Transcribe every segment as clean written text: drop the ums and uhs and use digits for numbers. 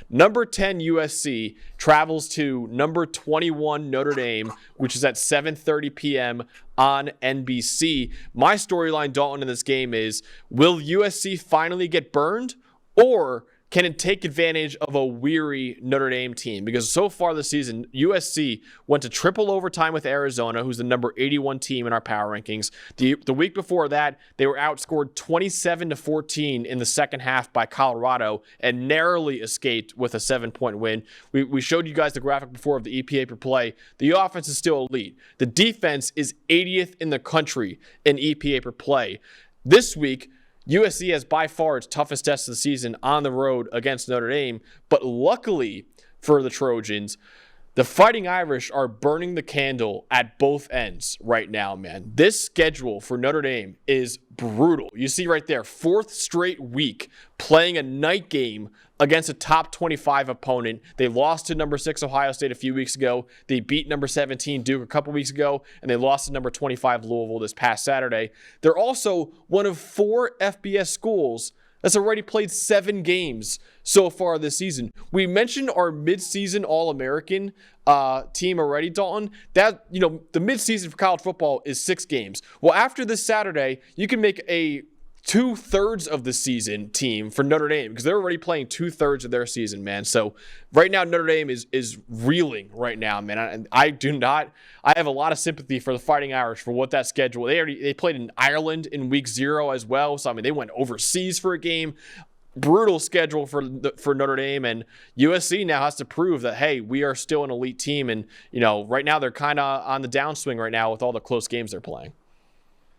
Number 10 USC travels to number 21 Notre Dame, which is at 7:30 p.m. on NBC. My storyline, Dalton, in this game is, will USC finally get burned, or can it take advantage of a weary Notre Dame team? Because so far this season, USC went to triple overtime with Arizona, who's the number 81 team in our power rankings. The week before that, they were outscored 27-14 in the second half by Colorado and narrowly escaped with a 7-point win. We showed you guys the graphic before of the EPA per play. The offense is still elite. The defense is 80th in the country in EPA per play. This week, USC has by far its toughest test of the season on the road against Notre Dame, but luckily for the Trojans, the Fighting Irish are burning the candle at both ends right now, man. This schedule for Notre Dame is brutal. You see right there, 4th straight week playing a night game against a top 25 opponent. They lost to number 6 Ohio State a few weeks ago. They beat number 17 Duke a couple weeks ago, and they lost to number 25 Louisville this past Saturday. They're also one of 4 FBS schools that's already played 7 games so far this season. We mentioned our midseason All-American team already, Dalton. That, the midseason for college football is 6 games. Well, after this Saturday, you can make a 2/3 of the season team for Notre Dame because they're already playing 2/3 of their season, man. So right now, Notre Dame is reeling right now, man. I have a lot of sympathy for the Fighting Irish for what that schedule. They played in Ireland in week 0 as well. So, I mean, they went overseas for a game. Brutal schedule for Notre Dame, and USC now has to prove that, hey, we are still an elite team. And, right now they're kind of on the downswing right now with all the close games they're playing.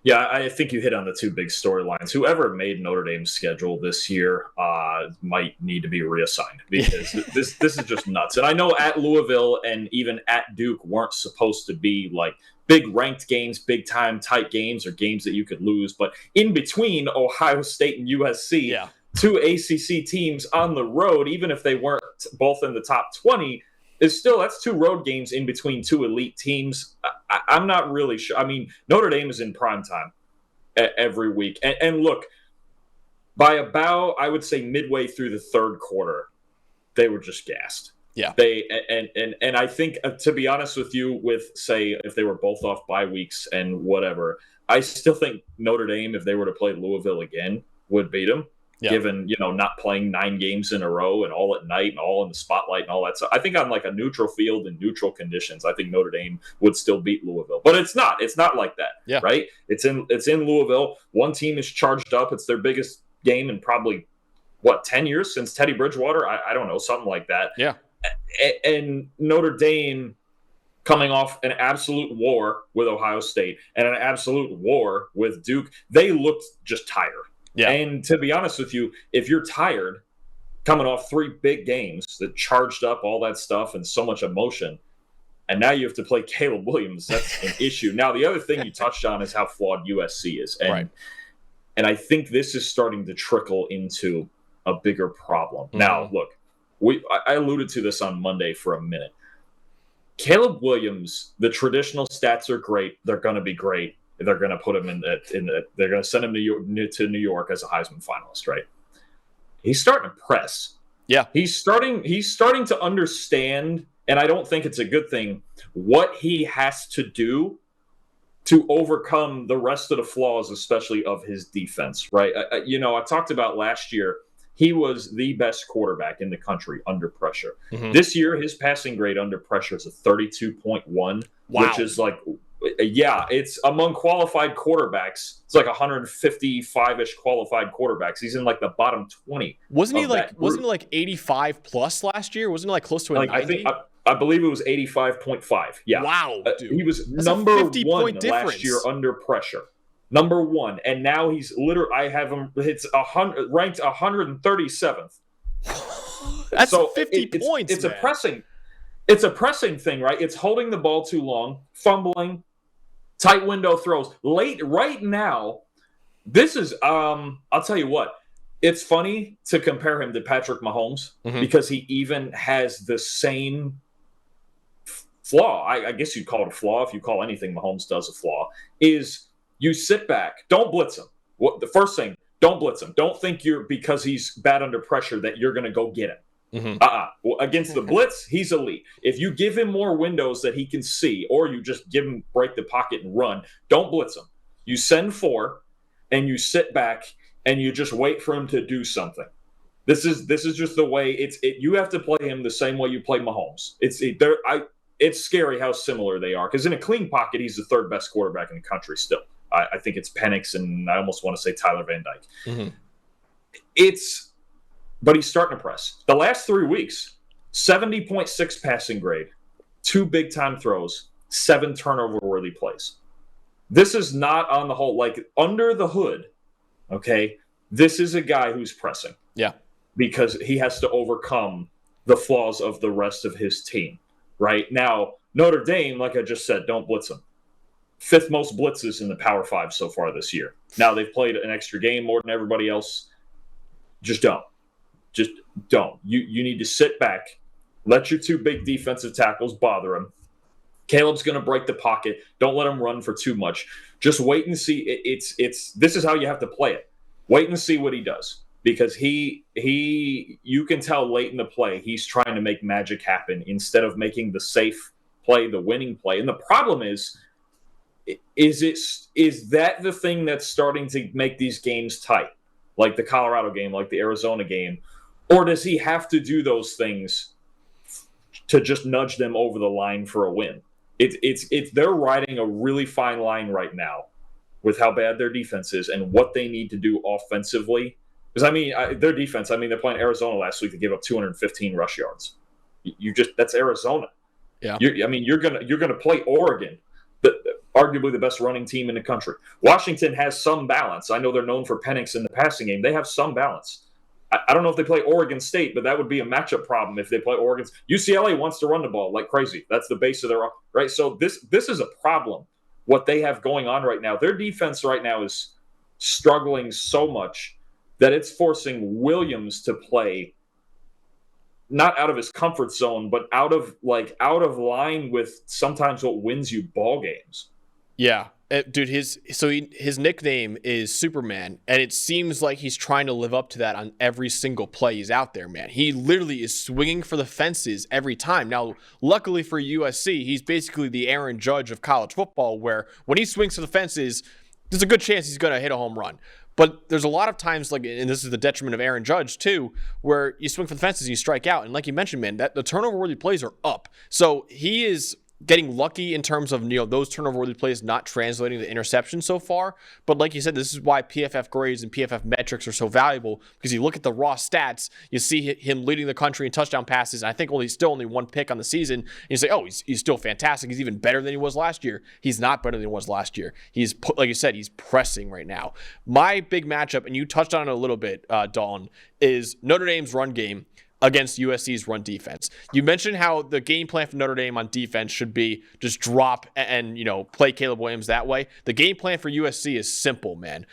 Yeah, I think you hit on the 2 big storylines. Whoever made Notre Dame's schedule this year might need to be reassigned because this is just nuts. And I know at Louisville and even at Duke weren't supposed to be like big ranked games, big time tight games or games that you could lose. But in between Ohio State and USC, 2 ACC teams on the road, even if they weren't both in the top 20, that's 2 road games in between 2 elite teams. I'm not really sure. I mean, Notre Dame is in prime time every week. And look, by about, I would say midway through the 3rd quarter, they were just gassed. Yeah. And I think, to be honest with you, with, say, if they were both off bye weeks and whatever, I still think Notre Dame, if they were to play Louisville again, would beat them. Yeah. Given, not playing 9 games in a row and all at night and all in the spotlight and all that stuff. I think on like a neutral field and neutral conditions, I think Notre Dame would still beat Louisville. But it's not like that, right? It's in Louisville. One team is charged up. It's their biggest game in probably, 10 years since Teddy Bridgewater? I don't know, something like that. Yeah. And Notre Dame coming off an absolute war with Ohio State and an absolute war with Duke, they looked just tired. Yeah. And to be honest with you, if you're tired coming off 3 big games that charged up all that stuff and so much emotion, and now you have to play Caleb Williams, that's an issue. Now, the other thing you touched on is how flawed USC is. And, and I think this is starting to trickle into a bigger problem. Mm-hmm. Now, look, I alluded to this on Monday for a minute. Caleb Williams, the traditional stats are great. They're going to be great. They're going to put him they're going to send him to New York as a Heisman finalist, right? He's starting to press. Yeah. He's starting to understand, and I don't think it's a good thing, what he has to do to overcome the rest of the flaws, especially of his defense, right? I talked about last year, he was the best quarterback in the country under pressure. Mm-hmm. This year, his passing grade under pressure is a 32.1, which is like, it's among qualified quarterbacks. It's like 155-ish qualified quarterbacks. He's in like the bottom 20. Wasn't he like 85 plus last year? Wasn't he like close to a 90? I believe it was 85.5. Yeah. Wow, dude. He was number 1 last year under pressure. Number 1. And now he's literally, I have him, it's ranked 137th. That's so 50 points. It's a pressing thing, right? It's holding the ball too long, fumbling, tight window throws. Right now, this is, I'll tell you what, it's funny to compare him to Patrick Mahomes because he even has the same flaw. I guess you'd call it a flaw if you call anything Mahomes does a flaw, is you sit back, don't blitz him. The first thing, don't blitz him. Don't think because he's bad under pressure that you're going to go get him. Well, against the blitz, he's elite. If you give him more windows that he can see, or you just give him break the pocket and run, don't blitz him. You send 4, and you sit back and you just wait for him to do something. This is just the way you have to play him the same way you play Mahomes. It's scary how similar they are, because in a clean pocket, he's the 3rd best quarterback in the country still. I think it's Penix, and I almost want to say Tyler Van Dyke. But he's starting to press. The last 3 weeks, 70.6 passing grade, 2 big-time throws, 7 turnover-worthy plays. This is not on the whole, like, under the hood, okay? This is a guy who's pressing. Yeah. Because he has to overcome the flaws of the rest of his team, right? Now, Notre Dame, like I just said, don't blitz them. 5th most blitzes in the Power 5 so far this year. Now, they've played an extra game more than everybody else. Just don't. You need to sit back, let your 2 big defensive tackles bother him. Caleb's going to break the pocket. Don't let him run for too much. Just wait and see. This is how you have to play it. Wait and see what he does, because you can tell late in the play he's trying to make magic happen instead of making the safe play, the winning play. And the problem is that the thing that's starting to make these games tight, like the Colorado game, like the Arizona game? Or does he have to do those things to just nudge them over the line for a win? They're riding a really fine line right now with how bad their defense is and what they need to do offensively. Because, their defense, they're playing Arizona last week. They gave up 215 rush yards. That's Arizona. Yeah. You're gonna play Oregon, arguably the best running team in the country. Washington has some balance. I know they're known for Penix in the passing game. They have some balance. I don't know if they play Oregon State, but that would be a matchup problem if they play Oregon. UCLA wants to run the ball like crazy. That's the base of their – right? So this is a problem, what they have going on right now. Their defense right now is struggling so much that it's forcing Williams to play not out of his comfort zone, but out of line with sometimes what wins you ball games. Yeah. Dude, his nickname is Superman, and it seems like he's trying to live up to that on every single play he's out there, man. He literally is swinging for the fences every time. Now, luckily for USC, he's basically the Aaron Judge of college football, where when he swings for the fences, there's a good chance he's going to hit a home run. But there's a lot of times, and this is the detriment of Aaron Judge too, where you swing for the fences and you strike out. And like you mentioned, man, that the turnover-worthy plays are up. So he is getting lucky in terms of those turnover-worthy plays not translating to interceptions so far. But like you said, this is why PFF grades and PFF metrics are so valuable, because you look at the raw stats, you see him leading the country in touchdown passes. And I think still only 1 pick on the season. And you say, oh, he's still fantastic. He's even better than he was last year. He's not better than he was last year. He's, like you said, he's pressing right now. My big matchup, and you touched on it a little bit, Dalton, is Notre Dame's run game against USC's run defense. You mentioned how the game plan for Notre Dame on defense should be just drop and play Caleb Williams that way. The game plan for USC is simple, man.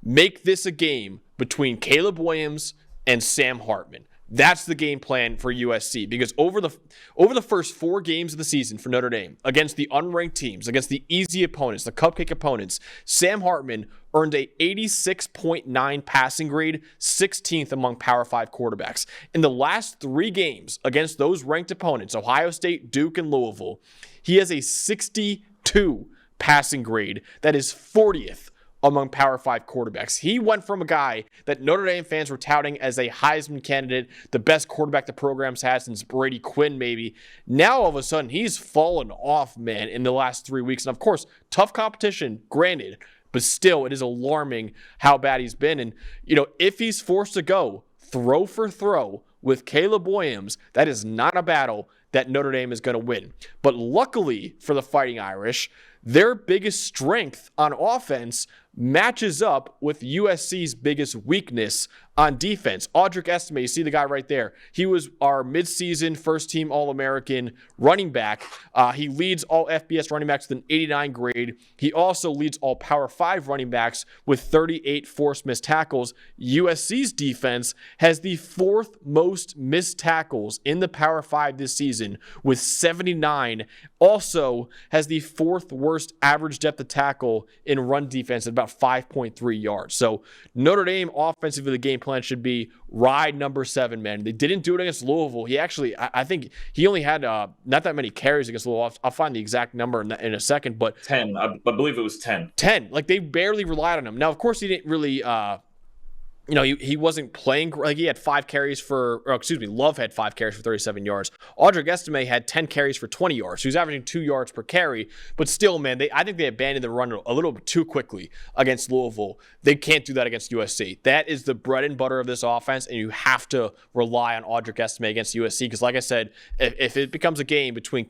Make this a game between Caleb Williams and Sam Hartman. That's the game plan for USC, because over the first 4 games of the season for Notre Dame, against the unranked teams, against the easy opponents, the cupcake opponents, Sam Hartman earned a 86.9 passing grade, 16th among Power 5 quarterbacks. In the last 3 games against those ranked opponents, Ohio State, Duke, and Louisville, he has a 62 passing grade. That is 40th among Power 5 quarterbacks. He went from a guy that Notre Dame fans were touting as a Heisman candidate, the best quarterback the program's had since Brady Quinn, maybe. Now, all of a sudden, he's fallen off, man, in the last 3 weeks. And, of course, tough competition, granted, but still, it is alarming how bad he's been. And, if he's forced to go throw for throw with Caleb Williams, that is not a battle that Notre Dame is going to win. But luckily for the Fighting Irish, their biggest strength on offense matches up with USC's biggest weakness on defense. Audric Estime, you see the guy right there. He was our midseason first-team All-American running back. He leads all FBS running backs with an 89 grade. He also leads all Power 5 running backs with 38 forced missed tackles. USC's defense has the 4th most missed tackles in the Power 5 this season with 79. Also has the 4th worst 21st average depth of tackle in run defense at about 5.3 yards. So Notre Dame offensively, the game plan should be ride number 7, man. They didn't do it against Louisville. He actually, I think he only had not that many carries against Louisville. I'll find the exact number in a second, but 10. I believe it was 10. 10. Like, they barely relied on him. Now, of course, he didn't really he wasn't playing. Like, he had 5 carries Love had 5 carries for 37 yards. Audric Estime had 10 carries for 20 yards. So he was averaging 2 yards per carry. But still, man, I think they abandoned the run a little bit too quickly against Louisville. They can't do that against USC. That is the bread and butter of this offense, and you have to rely on Audric Estime against USC because, like I said, if it becomes a game between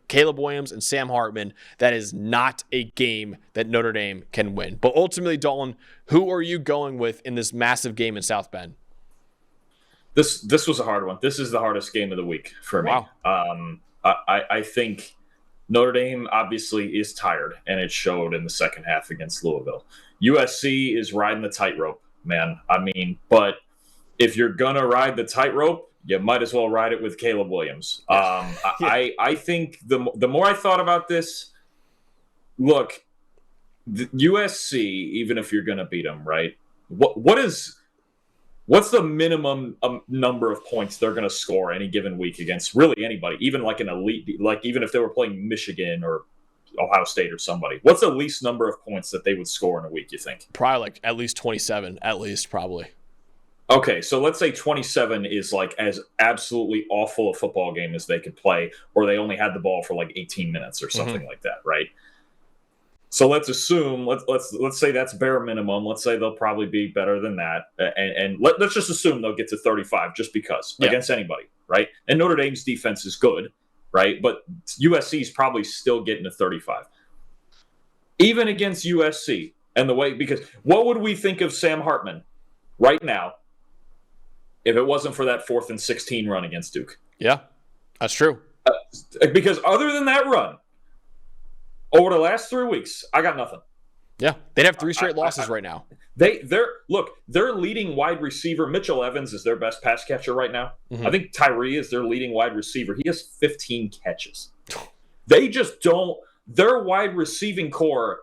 Caleb Williams and Sam Hartman, that is not a game that Notre Dame can win. But ultimately, Dalton, who are you going with in this massive game in South Bend? This was a hard one. This is the hardest game of the week for me. Wow. I think Notre Dame obviously is tired, and it showed in the second half against Louisville. USC is riding the tightrope, man. I mean, but if you're going to ride the tightrope, you might as well ride it with Caleb Williams. Yeah. I think the more I thought about this, look, the USC, even if you're going to beat them, right? What's the minimum number of points they're going to score any given week against really anybody, even like an elite, like even if they were playing Michigan or Ohio State or somebody? What's the least number of points that they would score in a week, you think? Probably like at least 27, at least probably. Okay, so let's say 27 is like as absolutely awful a football game as they could play, or they only had the ball for like 18 minutes or something like that, right? So let's assume, let's say that's bare minimum. Let's say they'll probably be better than that, and let's just assume they'll get to 35 just because against anybody, right? And Notre Dame's defense is good, right? But USC is probably still getting to 35, even against USC. And the way, because what would we think of Sam Hartman right now if it wasn't for that 4th and 16 run against Duke? Yeah, that's true. Because other than that run, over the last 3 weeks, I got nothing. Yeah, they'd have 3 straight losses right now. Their leading wide receiver, Mitchell Evans, is their best pass catcher right now. I think Tyree is their leading wide receiver. He has 15 catches. They just don't. Their wide receiving core.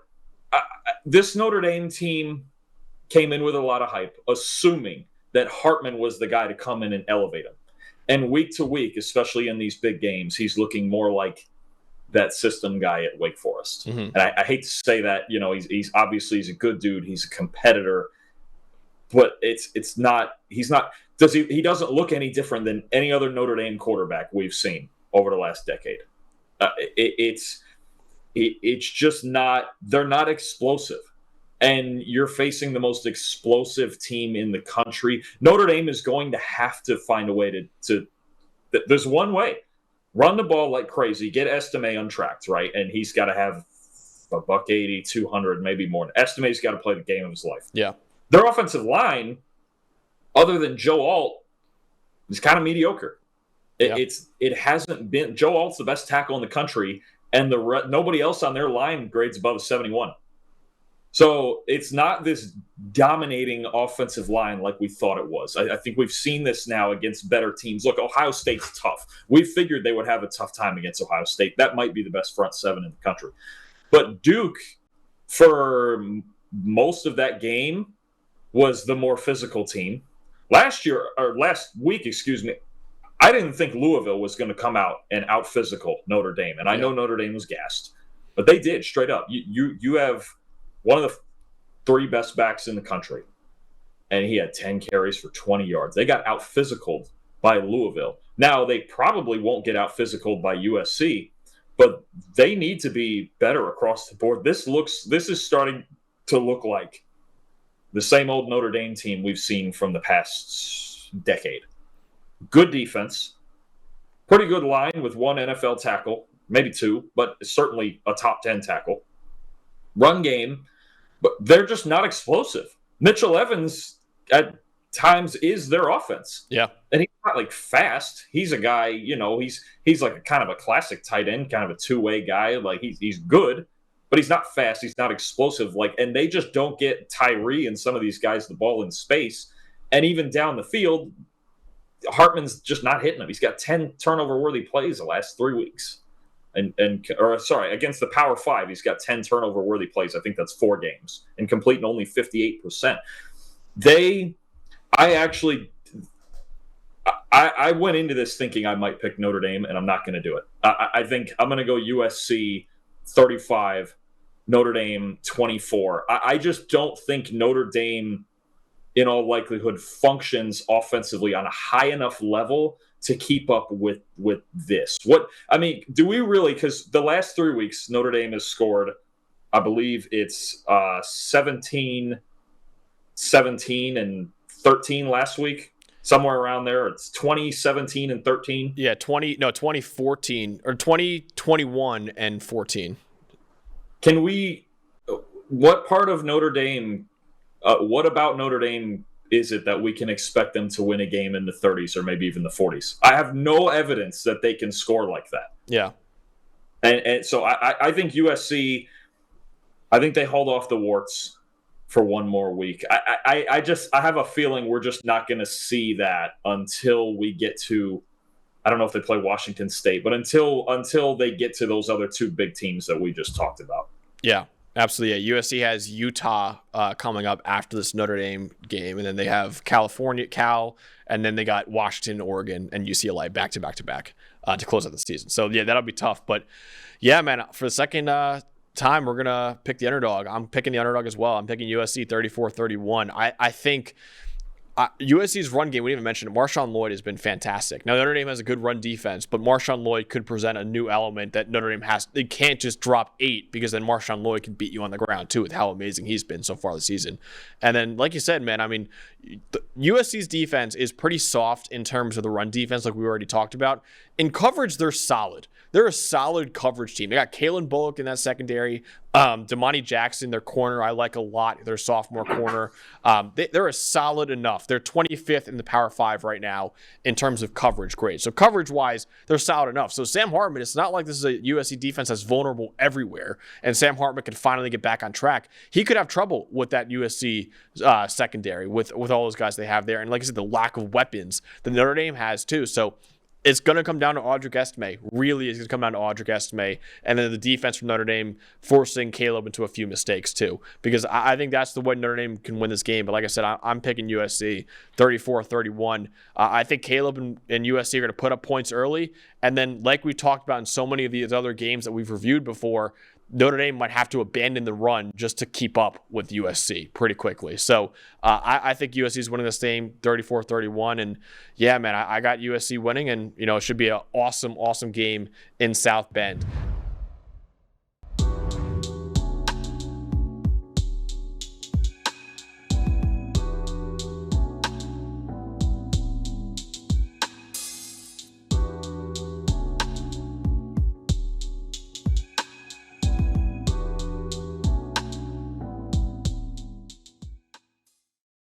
This Notre Dame team came in with a lot of hype, assuming that Hartman was the guy to come in and elevate him. And week to week, especially in these big games, he's looking more like that system guy at Wake Forest. And I hate to say that, he's obviously he's a good dude. He's a competitor, but he doesn't look any different than any other Notre Dame quarterback we've seen over the last decade. It's just not, they're not explosive. And you're facing the most explosive team in the country. Notre Dame is going to have to find a way to there's one way. Run the ball like crazy, get Estime untracked, right? And he's got to have a $180, 200, maybe more. Estime's got to play the game of his life. Yeah. Their offensive line, other than Joe Alt, is kind of mediocre. It hasn't been. Joe Alt's the best tackle in the country, and nobody else on their line grades above a 71. So it's not this dominating offensive line like we thought it was. I think we've seen this now against better teams. Look, Ohio State's tough. We figured they would have a tough time against Ohio State. That might be the best front 7 in the country. But Duke, for most of that game, was the more physical team. Last week, I didn't think Louisville was going to come out and out-physical Notre Dame. And I know Notre Dame was gassed. But they did, straight up. You have one of the 3 best backs in the country, and he had 10 carries for 20 yards. They got out-physicaled by Louisville. Now, they probably won't get out-physicaled by USC, but they need to be better across the board. This is starting to look like the same old Notre Dame team we've seen from the past decade. Good defense, pretty good line with 1 NFL tackle, maybe 2, but certainly a top 10 tackle. Run game, but they're just not explosive. Mitchell Evans at times is their offense. Yeah. And he's not like fast. He's a guy, he's like a kind of a classic tight end, kind of a two-way guy. Like he's good, but he's not fast. He's not explosive. And they just don't get Tyree and some of these guys the ball in space. And even down the field, Hartman's just not hitting them. He's got 10 turnover-worthy plays the last 3 weeks. against the Power 5, he's got 10 turnover-worthy plays. I think that's 4 games, and completing only 58%. I went into this thinking I might pick Notre Dame, and I'm not going to do it. I think I'm going to go USC 35, Notre Dame 24. I just don't think Notre Dame, in all likelihood, functions offensively on a high enough level to keep up with this. Do we really? Because the last 3 weeks, Notre Dame has scored, I believe it's 17, 17, and 13 last week. Somewhere around there. It's 20, 17, and 13. Yeah, 2014 or 2021 and 14. What part of Notre Dame, what about Notre Dame is it that we can expect them to win a game in the 30s or maybe even the 40s? I have no evidence that they can score like that. Yeah. And so I think USC, I think they hold off the warts for one more week. I have a feeling we're just not going to see that until we get to, I don't know if they play Washington State, but until they get to those other 2 big teams that we just talked about. Yeah, absolutely. Yeah. USC has Utah coming up after this Notre Dame game, and then they have Cal, and then they got Washington, Oregon, and UCLA back to close out the season. So yeah, that'll be tough. But yeah, man, for the second time, we're gonna pick the underdog. I'm picking the underdog as well. I'm picking USC 34-31. I think USC's run game, we didn't even mention it, Marshawn Lloyd has been fantastic. Now, Notre Dame has a good run defense, but Marshawn Lloyd could present a new element that Notre Dame has. They can't just drop 8, because then Marshawn Lloyd can beat you on the ground too, with how amazing he's been so far this season. And then, like you said, man, I mean, USC's defense is pretty soft in terms of the run defense, like we already talked about. In coverage, they're solid. They're a solid coverage team. They got Kalen Bullock in that secondary. Damani Jackson, their corner, I like a lot. Their sophomore corner. They're a solid enough. They're 25th in the Power 5 right now in terms of coverage grade. So coverage-wise, they're solid enough. So Sam Hartman, it's not like this is a USC defense that's vulnerable everywhere, and Sam Hartman can finally get back on track. He could have trouble with that USC secondary with all those guys they have there. And like I said, the lack of weapons that Notre Dame has too. So it's going to come down to Audric Estime. Really, it's going to come down to Audric Estime. And then the defense from Notre Dame forcing Caleb into a few mistakes, too. Because I think that's the way Notre Dame can win this game. But like I said, I'm picking USC 34-31. I think Caleb and USC are going to put up points early. And then, like we talked about in so many of these other games that we've reviewed before, Notre Dame might have to abandon the run just to keep up with USC pretty quickly. So I think USC is winning this game 34-31. And yeah, man, I got USC winning, and it should be an awesome, awesome game in South Bend.